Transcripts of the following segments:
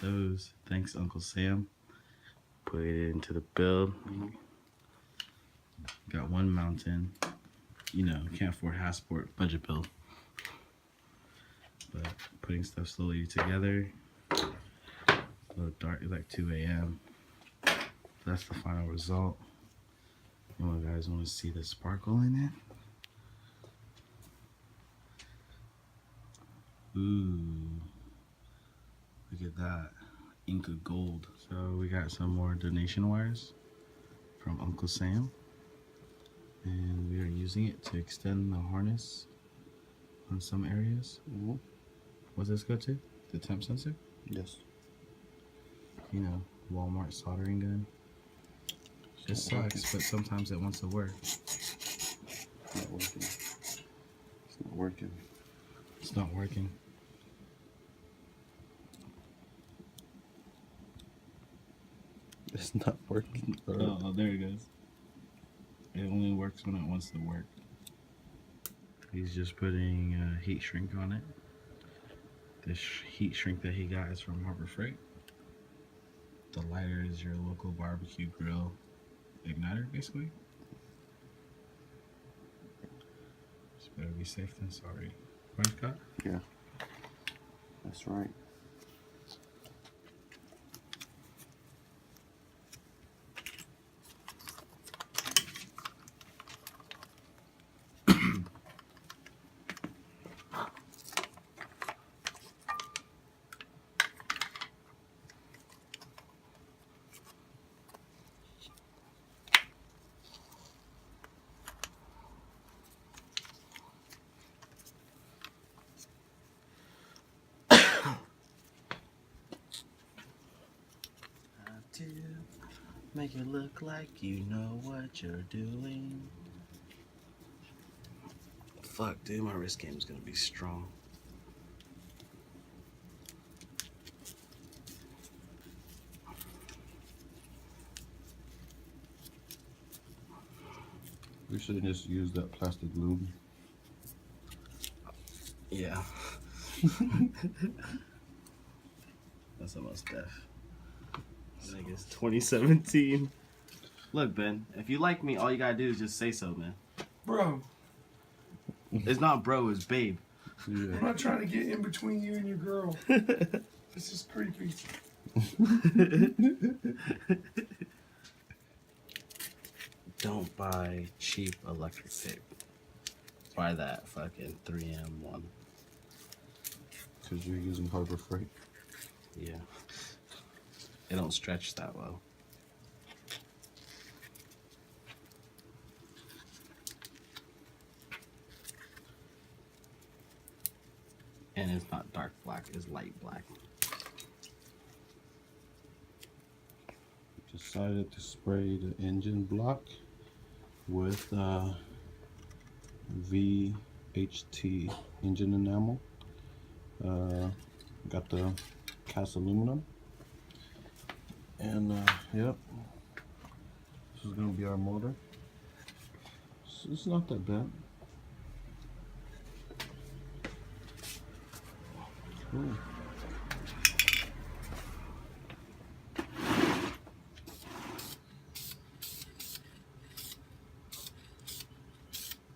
those. Thanks, Uncle Sam. Put it into the build. Got one mountain. You know, can't afford half sport budget build. But putting stuff slowly together. A little dark, it's like 2 a.m. That's the final result. You guys want to see the sparkle in it? Ooh, look at that, Inca gold. So we got some more donation wires from Uncle Sam, and we are using it to extend the harness on some areas. What's this go to? The temp sensor? Yes. You know, Walmart soldering gun. It sucks, but sometimes it wants to work. It's not working. It's not working. It's not working. It's not working. Oh, there it goes. It only works when it wants to work. He's just putting heat shrink on it. This heat shrink that he got is from Harbor Freight. The lighter is your local barbecue grill igniter, basically. It's better be safe than sorry. Right, Scott? Yeah. That's right. Make it look like you know what you're doing. Fuck, dude, my wrist game is gonna be strong. We should have just used that plastic lube. Yeah. That's almost deaf. Niggas 2017. Look, Ben, if you like me, all you gotta do is just say so, man. Bro, It's not bro, it's babe. Yeah. I'm not trying to get in between you and your girl. This is creepy. Don't buy cheap electric tape. Buy that fucking 3M one. Because you're using Harbor Freight. Yeah. It don't stretch that well. And it's not dark black, it's light black. Decided to spray the engine block with VHT engine enamel. Got the cast aluminum. And yep, this is gonna be our motor. It's not that bad. Ooh.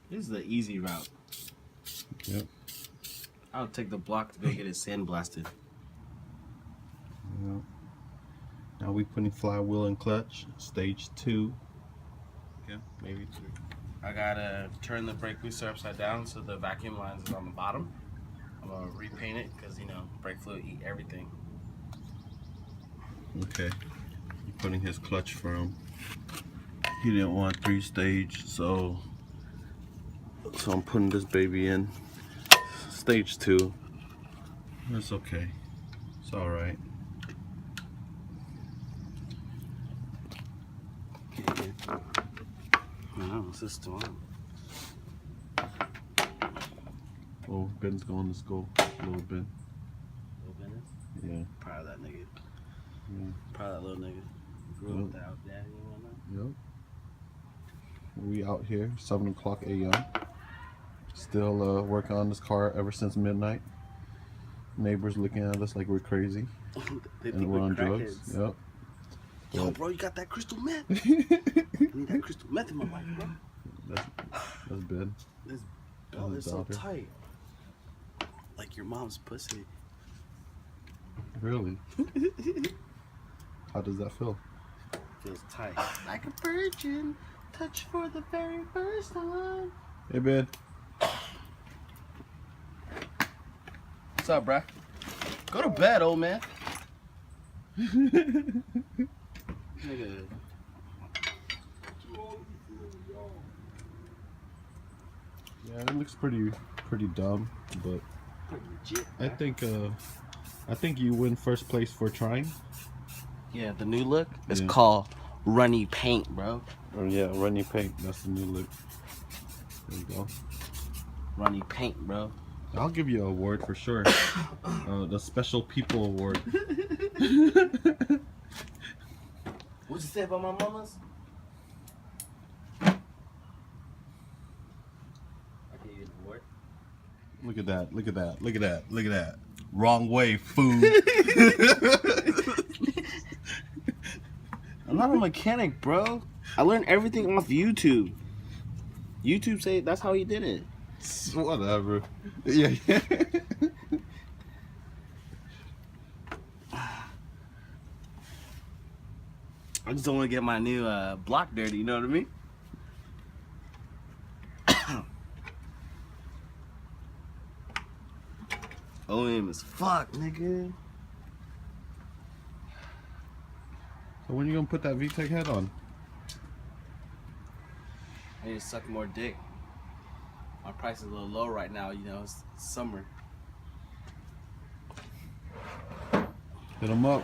This is the easy route. Yep. I'll take the block to go get it sandblasted. Yep. Now we putting flywheel and clutch, stage 2. Yeah, maybe 3. I gotta turn the brake booster upside down so the vacuum lines is on the bottom. I'm gonna repaint it because, you know, brake fluid eat everything. Okay. Putting his clutch firm. He didn't want 3-stage, so I'm putting this baby in stage 2. That's okay. It's all right. No, what's this doing? Oh, Ben's going to school. Little Ben. Little Bennett? Yeah. Proud of that nigga. Yeah. Proud of that little nigga. Grew up without daddy and whatnot. Yep. We out here, 7 o'clock a.m. Still working on this car ever since midnight. Neighbors looking at us like we're crazy. They and think we're we're on drugs. crackheads. Yep. Yo, But bro, you got that crystal meth? I need that crystal meth in my life, bro. that's bad. This And belt his is so daughter. tight. Like your mom's pussy. Really? How does that feel? Feels tight. Like a virgin. Touch for the very first time. Hey, man. What's up, bruh? Go to bed, old man. Nigga. Yeah, it looks pretty dumb, but Pretty legit. I think you win first place for trying. Yeah, the new look is Yeah. called runny paint, bro. Oh yeah, runny paint. That's the new look. There you go. Runny paint, bro. I'll give you an award for sure. The Special People Award. What'd you say about my mamas? I gave you an award. Look at that. Look at that. Look at that. Look at that. Wrong way, food. I'm not a mechanic, bro. I learned everything off YouTube. YouTube say that's how he did it. Whatever. Yeah. I just don't want to get my new block dirty, you know what I mean? OM as fuck, nigga. So when you gonna put that VTEC head on? I need to suck more dick. My price is a little low right now, you know, it's summer. Hit him up.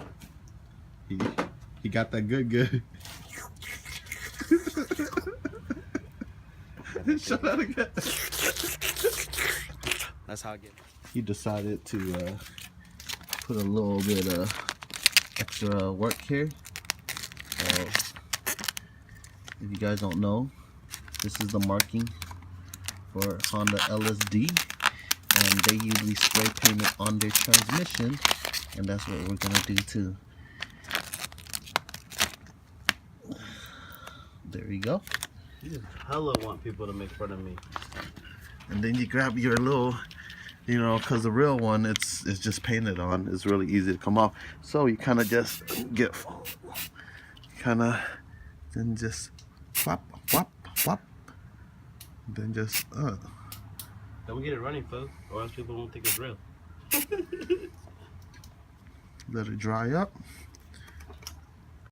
He got that good. Shut out again. That's how I get. He decided to put a little bit of extra work here. So, if you guys don't know, this is the marking for Honda LSD, and they usually spray paint it on their transmission, and that's what we're gonna do too. There you go. You just hella want people to make fun of me. And then you grab your little, you know, because the real one, it's just painted on. It's really easy to come off. So you kind of just get, then just flop, flop, flop. Then just, Don't get it running, folks, or else people won't think it's real. let it dry up.